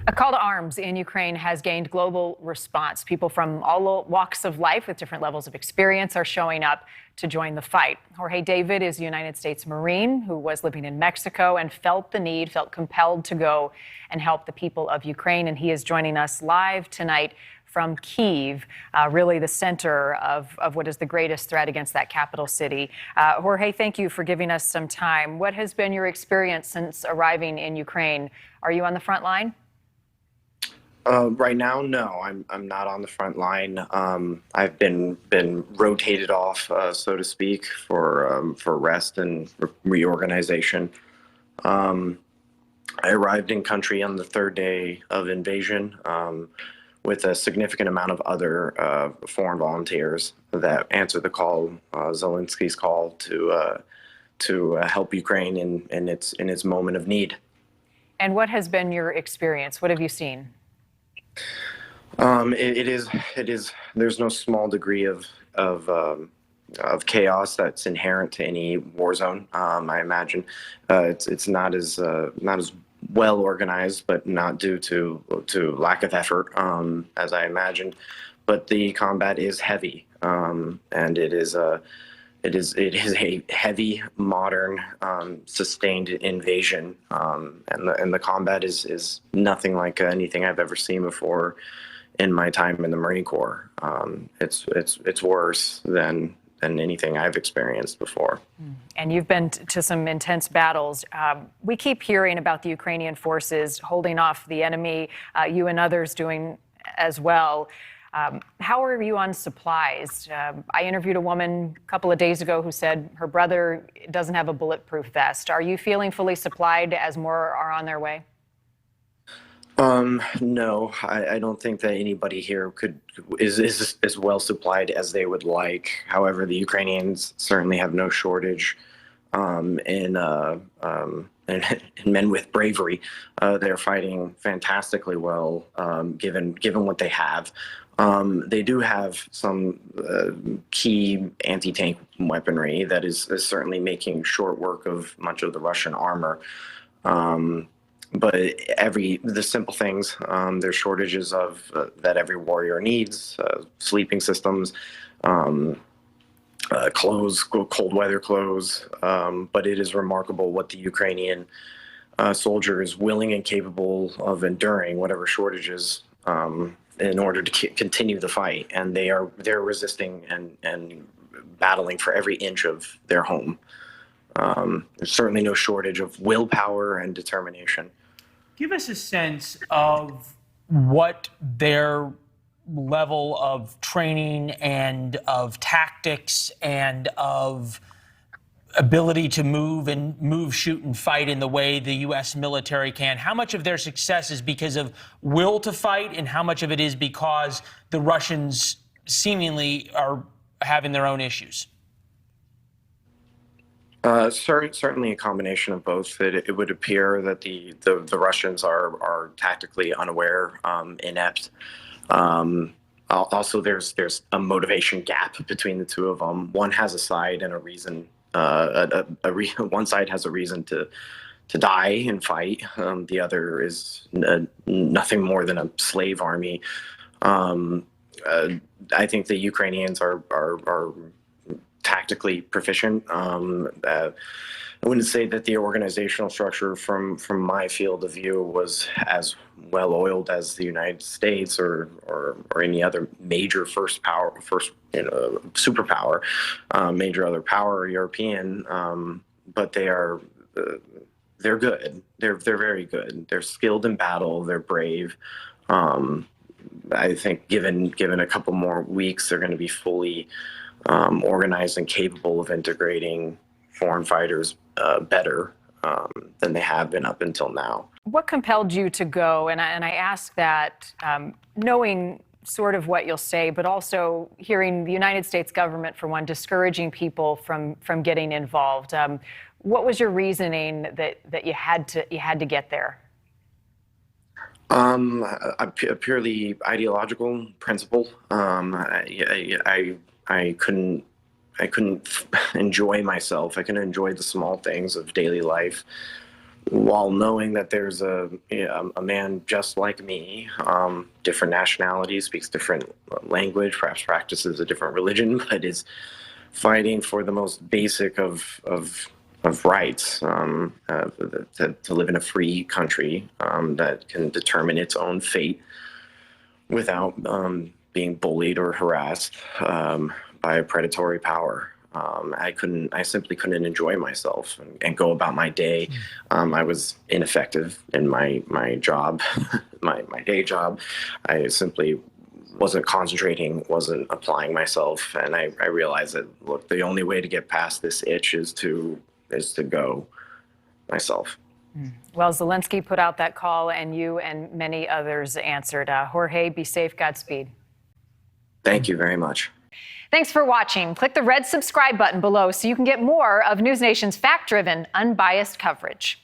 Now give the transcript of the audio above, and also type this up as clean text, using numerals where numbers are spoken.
A call to arms in Ukraine has gained global response. People from all walks of life with different levels of experience are showing up to join the fight. Jorge David is a United States Marine who was living in Mexico and felt the need, felt compelled to go and help the people of Ukraine. And he is joining us live tonight from Kyiv, really the center of what is the greatest threat against that capital city. Jorge, thank you for giving us some time. What has been your experience since arriving in Ukraine? Are you on the front line? Right now, no, I'm not on the front line. I've been rotated off, so to speak, for rest and reorganization. I arrived in country on the third day of invasion with a significant amount of other foreign volunteers that answered the call, Zelensky's call to help Ukraine in its moment of need. And what has been your experience? What have you seen? It is. There's no small degree of chaos that's inherent to any war zone. I imagine it's not as well organized, but not due to lack of effort, as I imagined. But the combat is heavy, and it is a heavy, modern, sustained invasion, and the combat is nothing like anything I've ever seen before in my time in the Marine Corps. It's worse than anything I've experienced before. And you've been to some intense battles. We keep hearing about the Ukrainian forces holding off the enemy, you and others doing as well. How are you on supplies? I interviewed a woman a couple of days ago who said her brother doesn't have a bulletproof vest. Are you feeling fully supplied as more are on their way? No, I don't think that anybody here is as well supplied as they would like. However, the Ukrainians certainly have no shortage in men with bravery. They're fighting fantastically well, given what they have. They do have some key anti-tank weaponry that is certainly making short work of much of the Russian armor. But the simple things, there's shortages of that every warrior needs: sleeping systems, clothes, cold weather clothes. But it is remarkable what the Ukrainian soldier is willing and capable of enduring whatever shortages in order to continue the fight, and they're resisting and battling for every inch of their home. There's certainly no shortage of willpower and determination. Give us a sense of what their level of training and of tactics and of ability to move, shoot, and fight in the way the U.S. military can. How much of their success is because of will to fight, and how much of it is because the Russians seemingly are having their own issues? Certainly a combination of both. It would appear that the Russians are tactically unaware, inept. Also, there's a motivation gap between the two of them. One has a side and a reason. One side has a reason to die and fight. The other is nothing more than a slave army. I think the Ukrainians are tactically proficient. I wouldn't say that the organizational structure from my field of view was as well oiled as the United States or any other major superpower, major other power, European. But they're good. They're very good. They're skilled in battle. They're brave. I think given a couple more weeks, they're going to be fully organized and capable of integrating foreign fighters better than they have been up until now. What compelled you to go? And I ask that knowing sort of what you'll say, but also hearing the United States government, for one, discouraging people from getting involved. What was your reasoning that you had to get there? A purely ideological principle. I couldn't enjoy myself. I couldn't enjoy the small things of daily life while knowing that there's a man just like me, different nationality, speaks different language, perhaps practices a different religion, but is fighting for the most basic of rights, to live in a free country that can determine its own fate without being bullied or harassed by a predatory power. I simply couldn't enjoy myself and go about my day. I was ineffective in my job, my day job. I simply wasn't concentrating, wasn't applying myself. And I realized that, look, the only way to get past this itch is to go myself. Well, Zelensky put out that call, and you and many others answered. Jorge, be safe. Godspeed. Thank you very much. Thanks for watching. Click the red subscribe button below so you can get more of NewsNation's fact-driven, unbiased coverage.